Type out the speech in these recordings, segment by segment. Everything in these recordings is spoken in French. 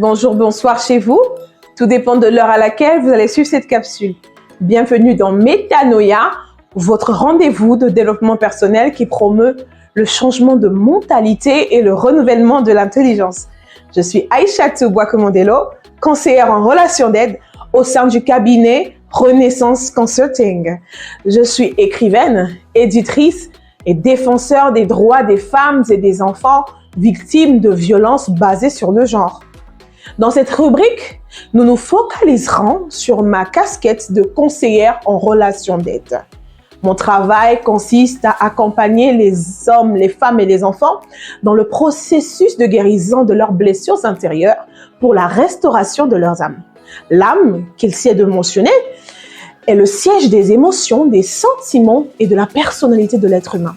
Bonjour, bonsoir chez vous. Tout dépend de l'heure à laquelle vous allez suivre cette capsule. Bienvenue dans Métanoïa, votre rendez-vous de développement personnel qui promeut le changement de mentalité et le renouvellement de l'intelligence. Je suis Aïchatou Boakomondelo, conseillère en relations d'aide au sein du cabinet Renaissance Consulting. Je suis écrivaine, éditrice et défenseur des droits des femmes et des enfants victimes de violences basées sur le genre. Dans cette rubrique, nous nous focaliserons sur ma casquette de conseillère en relations d'aide. Mon travail consiste à accompagner les hommes, les femmes et les enfants dans le processus de guérison de leurs blessures intérieures pour la restauration de leurs âmes. L'âme, qu'il sied de mentionner, est le siège des émotions, des sentiments et de la personnalité de l'être humain.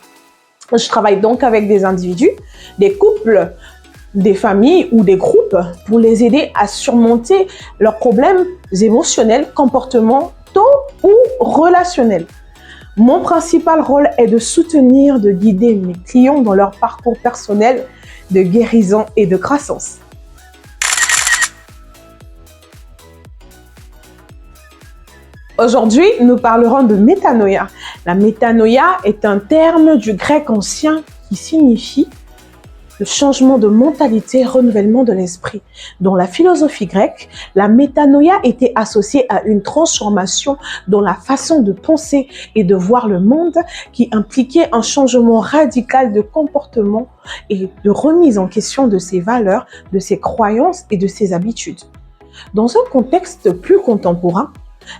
Je travaille donc avec des individus, des couples, des familles ou des groupes pour les aider à surmonter leurs problèmes émotionnels, comportementaux ou relationnels. Mon principal rôle est de soutenir, de guider mes clients dans leur parcours personnel de guérison et de croissance. Aujourd'hui, nous parlerons de métanoïa. La métanoïa est un terme du grec ancien qui signifie le changement de mentalité, renouvellement de l'esprit. Dans la philosophie grecque, la métanoïa était associée à une transformation dans la façon de penser et de voir le monde qui impliquait un changement radical de comportement et de remise en question de ses valeurs, de ses croyances et de ses habitudes. Dans un contexte plus contemporain,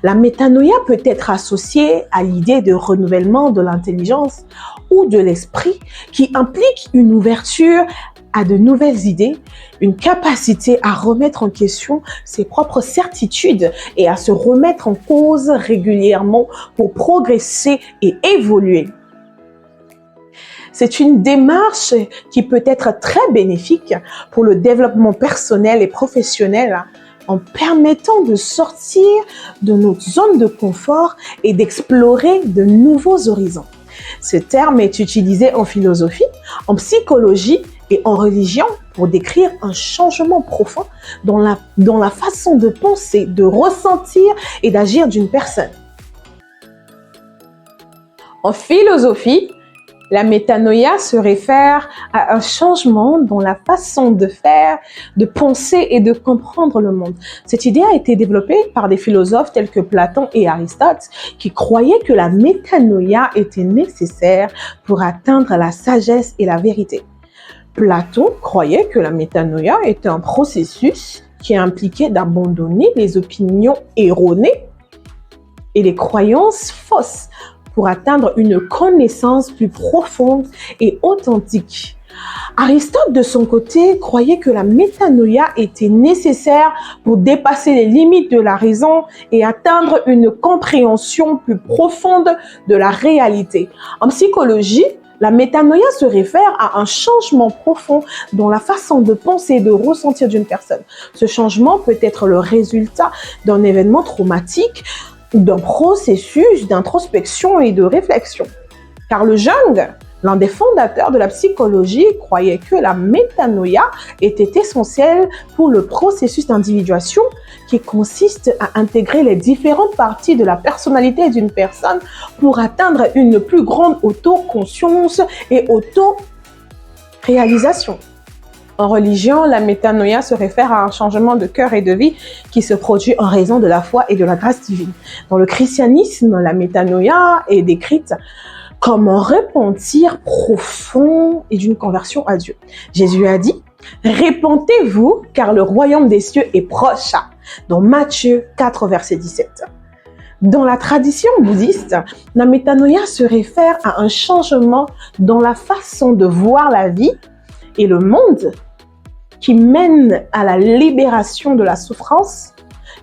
la métanoïa peut être associée à l'idée de renouvellement de l'intelligence ou de l'esprit qui implique une ouverture à de nouvelles idées, une capacité à remettre en question ses propres certitudes et à se remettre en cause régulièrement pour progresser et évoluer. C'est une démarche qui peut être très bénéfique pour le développement personnel et professionnel en permettant de sortir de notre zone de confort et d'explorer de nouveaux horizons. Ce terme est utilisé en philosophie, en psychologie et en religion pour décrire un changement profond dans la façon de penser, de ressentir et d'agir d'une personne. En philosophie, la métanoïa se réfère à un changement dans la façon de faire, de penser et de comprendre le monde. Cette idée a été développée par des philosophes tels que Platon et Aristote qui croyaient que la métanoïa était nécessaire pour atteindre la sagesse et la vérité. Platon croyait que la métanoïa était un processus qui impliquait d'abandonner les opinions erronées et les croyances fausses pour atteindre une connaissance plus profonde et authentique. Aristote, de son côté, croyait que la métanoïa était nécessaire pour dépasser les limites de la raison et atteindre une compréhension plus profonde de la réalité. En psychologie, la métanoïa se réfère à un changement profond dans la façon de penser et de ressentir d'une personne. Ce changement peut être le résultat d'un événement traumatique, d'un processus d'introspection et de réflexion. Carl Jung, l'un des fondateurs de la psychologie, croyait que la métanoïa était essentielle pour le processus d'individuation qui consiste à intégrer les différentes parties de la personnalité d'une personne pour atteindre une plus grande autoconscience et auto-réalisation. En religion, la métanoïa se réfère à un changement de cœur et de vie qui se produit en raison de la foi et de la grâce divine. Dans le christianisme, la métanoïa est décrite comme un repentir profond et d'une conversion à Dieu. Jésus a dit « Repentez-vous, car le royaume des cieux est proche » dans Matthieu 4, verset 17. Dans la tradition bouddhiste, la métanoïa se réfère à un changement dans la façon de voir la vie et le monde qui mène à la libération de la souffrance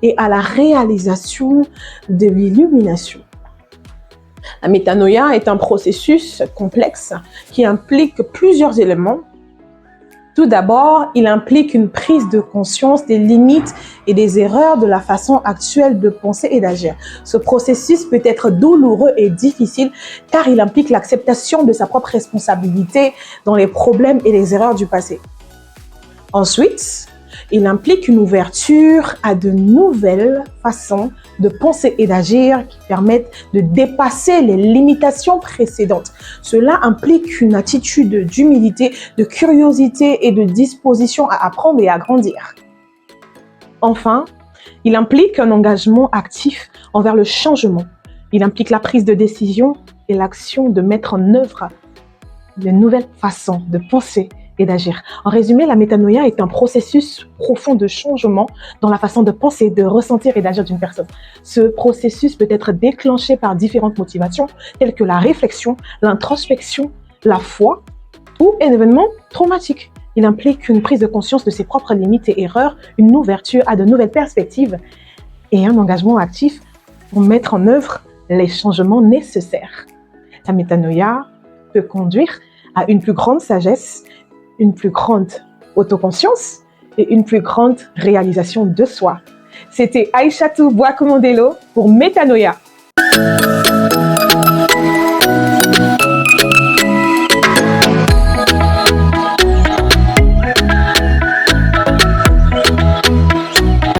et à la réalisation de l'illumination. La métanoïa est un processus complexe qui implique plusieurs éléments. Tout d'abord, il implique une prise de conscience des limites et des erreurs de la façon actuelle de penser et d'agir. Ce processus peut être douloureux et difficile car il implique l'acceptation de sa propre responsabilité dans les problèmes et les erreurs du passé. Ensuite, Il implique une ouverture à de nouvelles façons de penser et d'agir qui permettent de dépasser les limitations précédentes. Cela implique une attitude d'humilité, de curiosité et de disposition à apprendre et à grandir. Enfin, il implique un engagement actif envers le changement. Il implique la prise de décision et l'action de mettre en œuvre de nouvelles façons de penser et d'agir. En résumé, la métanoïa est un processus profond de changement dans la façon de penser, de ressentir et d'agir d'une personne. Ce processus peut être déclenché par différentes motivations telles que la réflexion, l'introspection, la foi ou un événement traumatique. Il implique une prise de conscience de ses propres limites et erreurs, une ouverture à de nouvelles perspectives et un engagement actif pour mettre en œuvre les changements nécessaires. La métanoïa peut conduire à une plus grande sagesse, une plus grande autoconscience et une plus grande réalisation de soi. C'était Aïchatou Bois-Komondelo pour Métanoïa.